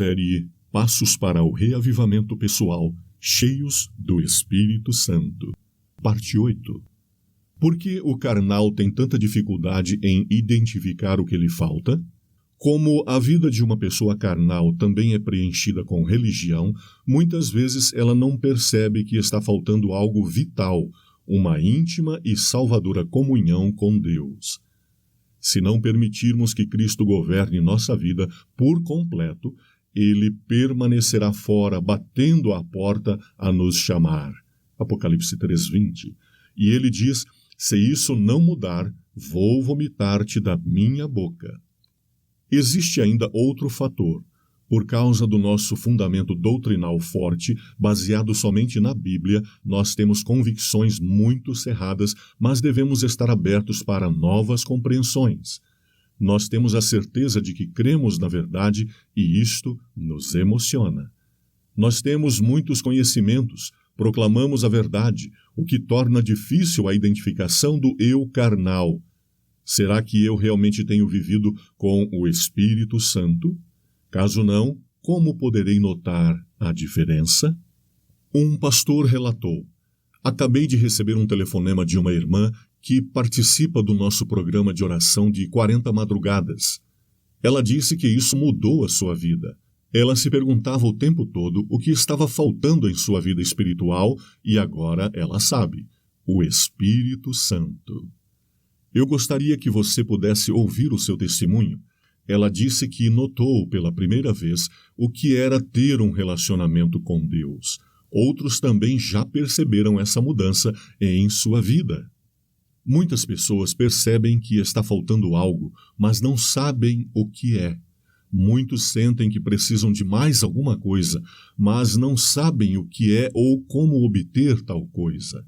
série Passos para o Reavivamento Pessoal, cheios do Espírito Santo. Parte 8. Por que o carnal tem tanta dificuldade em identificar o que lhe falta? Como a vida de uma pessoa carnal também é preenchida com religião, muitas vezes ela não percebe que está faltando algo vital, uma íntima e salvadora comunhão com Deus. Se não permitirmos que Cristo governe nossa vida por completo, Ele permanecerá fora, batendo à porta a nos chamar. Apocalipse 3:20. E Ele diz, se isso não mudar, vou vomitar-te da minha boca. Existe ainda outro fator. Por causa do nosso fundamento doutrinal forte, baseado somente na Bíblia, nós temos convicções muito cerradas, mas devemos estar abertos para novas compreensões. Nós temos a certeza de que cremos na verdade e isto nos emociona. Nós temos muitos conhecimentos, proclamamos a verdade, o que torna difícil a identificação do eu carnal. Será que eu realmente tenho vivido com o Espírito Santo? Caso não, como poderei notar a diferença? Um pastor relatou: acabei de receber um telefonema de uma irmã que participa do nosso programa de oração de 40 madrugadas. Ela disse que isso mudou a sua vida. Ela se perguntava o tempo todo o que estava faltando em sua vida espiritual e agora ela sabe: o Espírito Santo. Eu gostaria que você pudesse ouvir o seu testemunho. Ela disse que notou pela primeira vez o que era ter um relacionamento com Deus. Outros também já perceberam essa mudança em sua vida. Muitas pessoas percebem que está faltando algo, mas não sabem o que é. Muitos sentem que precisam de mais alguma coisa, mas não sabem o que é ou como obter tal coisa.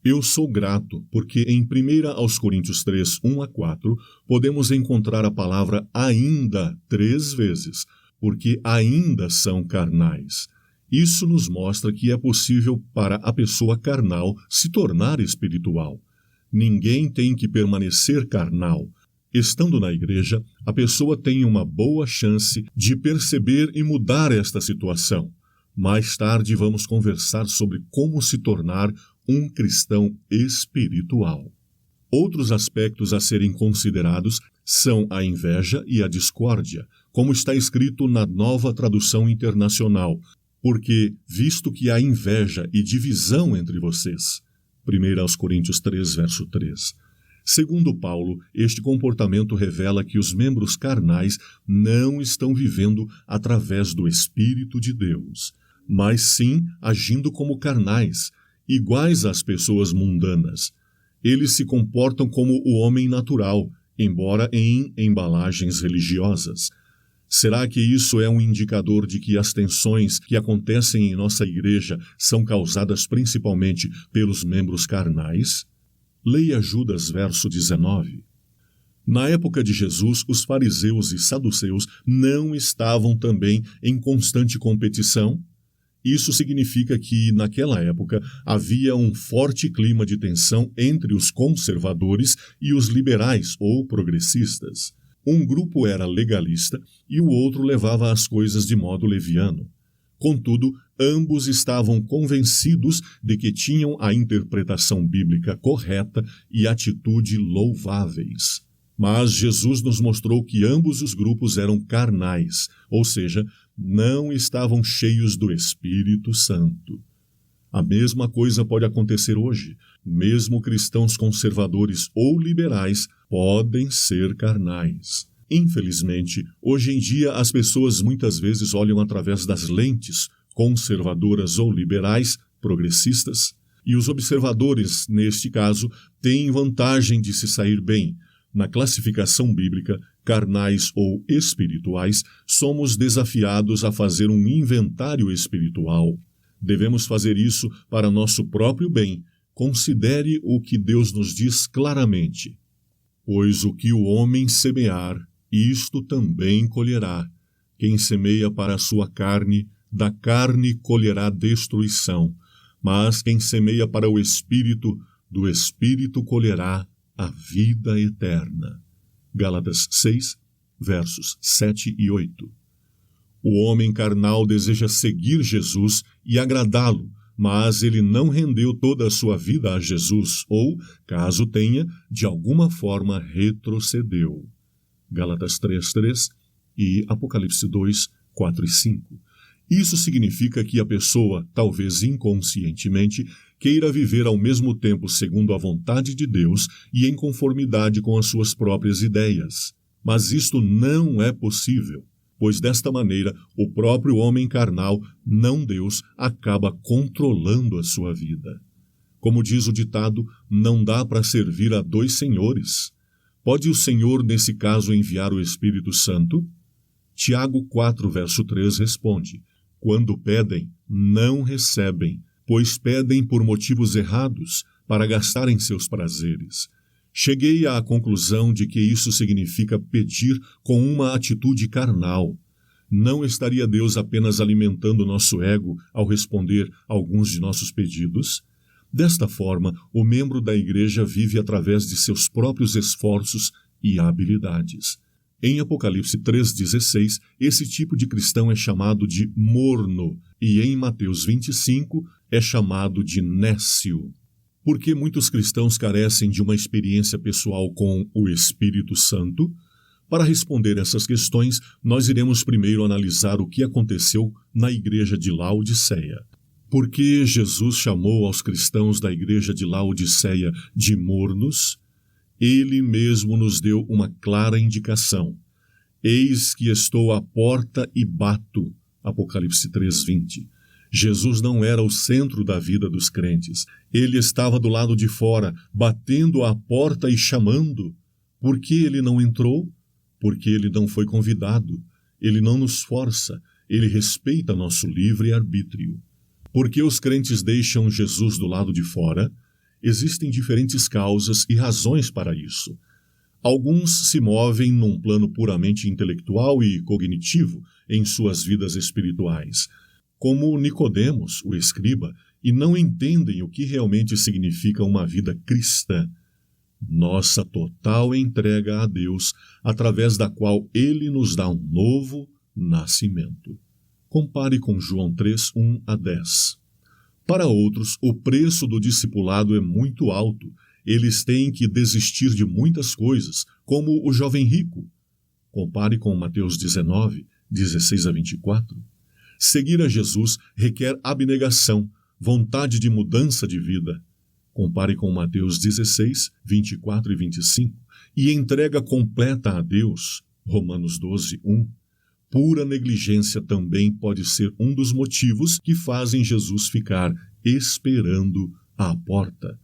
Eu sou grato porque em 1 Coríntios 3, 1-4, podemos encontrar a palavra ainda 3 vezes, porque ainda são carnais. Isso nos mostra que é possível para a pessoa carnal se tornar espiritual. Ninguém tem que permanecer carnal. Estando na igreja, a pessoa tem uma boa chance de perceber e mudar esta situação. Mais tarde vamos conversar sobre como se tornar um cristão espiritual. Outros aspectos a serem considerados são a inveja e a discórdia, como está escrito na Nova Tradução Internacional, porque, visto que há inveja e divisão entre vocês, 1 Coríntios 3, verso 3. Segundo Paulo, este comportamento revela que os membros carnais não estão vivendo através do Espírito de Deus, mas sim agindo como carnais, iguais às pessoas mundanas. Eles se comportam como o homem natural, embora em embalagens religiosas. Será que isso é um indicador de que as tensões que acontecem em nossa igreja são causadas principalmente pelos membros carnais? Leia Judas, verso 19. Na época de Jesus, os fariseus e saduceus não estavam também em constante competição? Isso significa que, naquela época, havia um forte clima de tensão entre os conservadores e os liberais ou progressistas. Um grupo era legalista e o outro levava as coisas de modo leviano. Contudo, ambos estavam convencidos de que tinham a interpretação bíblica correta e atitude louváveis. Mas Jesus nos mostrou que ambos os grupos eram carnais, ou seja, não estavam cheios do Espírito Santo. A mesma coisa pode acontecer hoje. Mesmo cristãos conservadores ou liberais podem ser carnais. Infelizmente, hoje em dia as pessoas muitas vezes olham através das lentes conservadoras ou liberais, progressistas, e os observadores, neste caso, têm vantagem de se sair bem. Na classificação bíblica, carnais ou espirituais, somos desafiados a fazer um inventário espiritual. Devemos fazer isso para nosso próprio bem. Considere o que Deus nos diz claramente. Pois o que o homem semear, isto também colherá. Quem semeia para a sua carne, da carne colherá destruição. Mas quem semeia para o Espírito, do Espírito colherá a vida eterna. Gálatas 6, versos 7 e 8. O homem carnal deseja seguir Jesus e agradá-lo, mas ele não rendeu toda a sua vida a Jesus, ou, caso tenha, de alguma forma retrocedeu. Gálatas 3:3 e Apocalipse 2:4 e 5. Isso significa que a pessoa, talvez inconscientemente, queira viver ao mesmo tempo segundo a vontade de Deus e em conformidade com as suas próprias ideias. Mas isto não é possível, pois desta maneira o próprio homem carnal, não Deus, acaba controlando a sua vida. Como diz o ditado, não dá para servir a dois senhores. Pode o Senhor, nesse caso, enviar o Espírito Santo? Tiago 4, verso 3 responde: quando pedem, não recebem, pois pedem por motivos errados, para gastarem seus prazeres. Cheguei à conclusão de que isso significa pedir com uma atitude carnal. Não estaria Deus apenas alimentando nosso ego ao responder a alguns de nossos pedidos? Desta forma, o membro da igreja vive através de seus próprios esforços e habilidades. Em Apocalipse 3,16, esse tipo de cristão é chamado de morno, e em Mateus 25 é chamado de nécio. Por que muitos cristãos carecem de uma experiência pessoal com o Espírito Santo? Para responder essas questões, nós iremos primeiro analisar o que aconteceu na igreja de Laodiceia. Por que Jesus chamou aos cristãos da igreja de Laodiceia de mornos? Ele mesmo nos deu uma clara indicação. Eis que estou à porta e bato. Apocalipse 3:20. Jesus não era o centro da vida dos crentes. Ele estava do lado de fora, batendo à porta e chamando. Por que ele não entrou? Porque ele não foi convidado. Ele não nos força. Ele respeita nosso livre-arbítrio. Por que os crentes deixam Jesus do lado de fora? Existem diferentes causas e razões para isso. Alguns se movem num plano puramente intelectual e cognitivo em suas vidas espirituais, como Nicodemos, o escriba, e não entendem o que realmente significa uma vida cristã. Nossa total entrega a Deus, através da qual Ele nos dá um novo nascimento. Compare com João 3:1-10. Para outros, o preço do discipulado é muito alto. Eles têm que desistir de muitas coisas, como o jovem rico. Compare com Mateus 19:16-24. Seguir a Jesus requer abnegação, vontade de mudança de vida. Compare com Mateus 16:24 e 25. E entrega completa a Deus. Romanos 12:1. Pura negligência também pode ser um dos motivos que fazem Jesus ficar esperando à porta.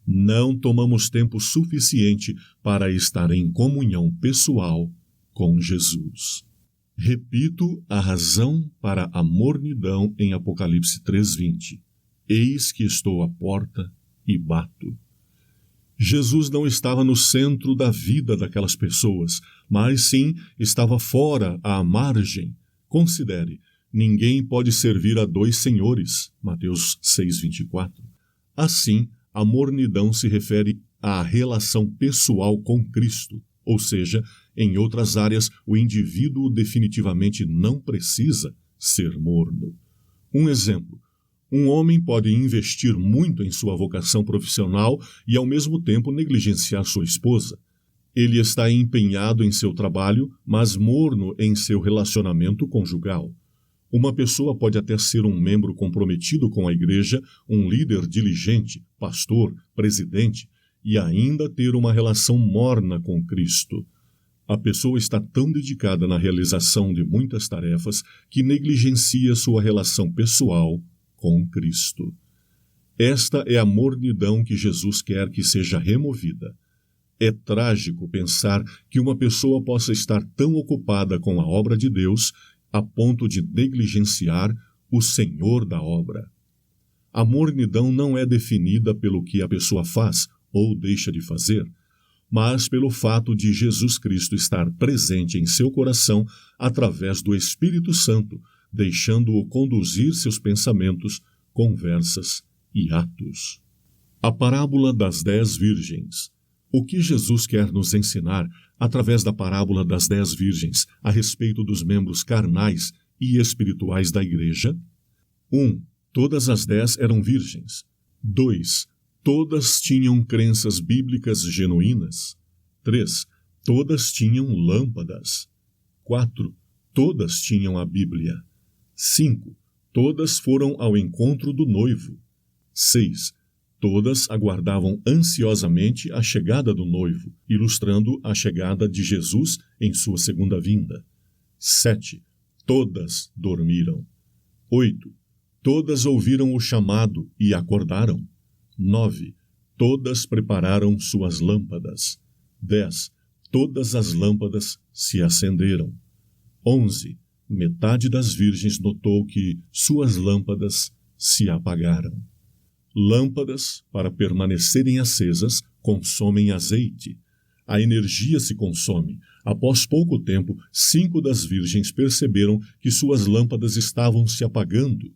Não tomamos tempo suficiente para estar em comunhão pessoal com Jesus. Repito a razão para a mornidão em Apocalipse 3:20. Eis que estou à porta e bato. Jesus não estava no centro da vida daquelas pessoas, mas sim estava fora, à margem. Considere, ninguém pode servir a dois senhores. Mateus 6:24. Assim, a mornidão se refere à relação pessoal com Cristo, ou seja, em outras áreas, o indivíduo definitivamente não precisa ser morno. Um exemplo: um homem pode investir muito em sua vocação profissional e, ao mesmo tempo, negligenciar sua esposa. Ele está empenhado em seu trabalho, mas morno em seu relacionamento conjugal. Uma pessoa pode até ser um membro comprometido com a igreja, um líder diligente, pastor, presidente, e ainda ter uma relação morna com Cristo. A pessoa está tão dedicada na realização de muitas tarefas que negligencia sua relação pessoal com Cristo. Esta é a mornidão que Jesus quer que seja removida. É trágico pensar que uma pessoa possa estar tão ocupada com a obra de Deus a ponto de negligenciar o Senhor da obra. A mornidão não é definida pelo que a pessoa faz ou deixa de fazer, mas pelo fato de Jesus Cristo estar presente em seu coração através do Espírito Santo, deixando-o conduzir seus pensamentos, conversas e atos. A parábola das 10 virgens. O que Jesus quer nos ensinar através da parábola das 10 virgens a respeito dos membros carnais e espirituais da igreja? 1. Todas as 10 eram virgens. 2. Todas tinham crenças bíblicas genuínas. 3. Todas tinham lâmpadas. 4. Todas tinham a Bíblia. 5. Todas foram ao encontro do noivo. 6. Todas aguardavam ansiosamente a chegada do noivo, ilustrando a chegada de Jesus em sua segunda vinda. 7. Todas dormiram. 8. Todas ouviram o chamado e acordaram. 9. Todas prepararam suas lâmpadas. 10. Todas as lâmpadas se acenderam. 11. Metade das virgens notou que suas lâmpadas se apagaram. Lâmpadas, para permanecerem acesas, consomem azeite. A energia se consome. Após pouco tempo, 5 das virgens perceberam que suas lâmpadas estavam se apagando.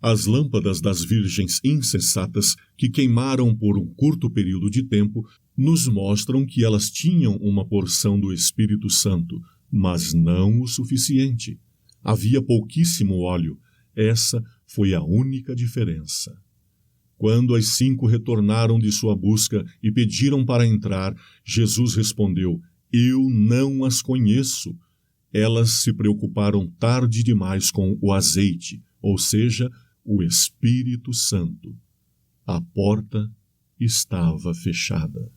As lâmpadas das virgens insensatas, que queimaram por um curto período de tempo, nos mostram que elas tinham uma porção do Espírito Santo, mas não o suficiente. Havia pouquíssimo óleo. Essa foi a única diferença. Quando as 5 retornaram de sua busca e pediram para entrar, Jesus respondeu: Eu não as conheço. Elas se preocuparam tarde demais com o azeite, ou seja, o Espírito Santo. A porta estava fechada.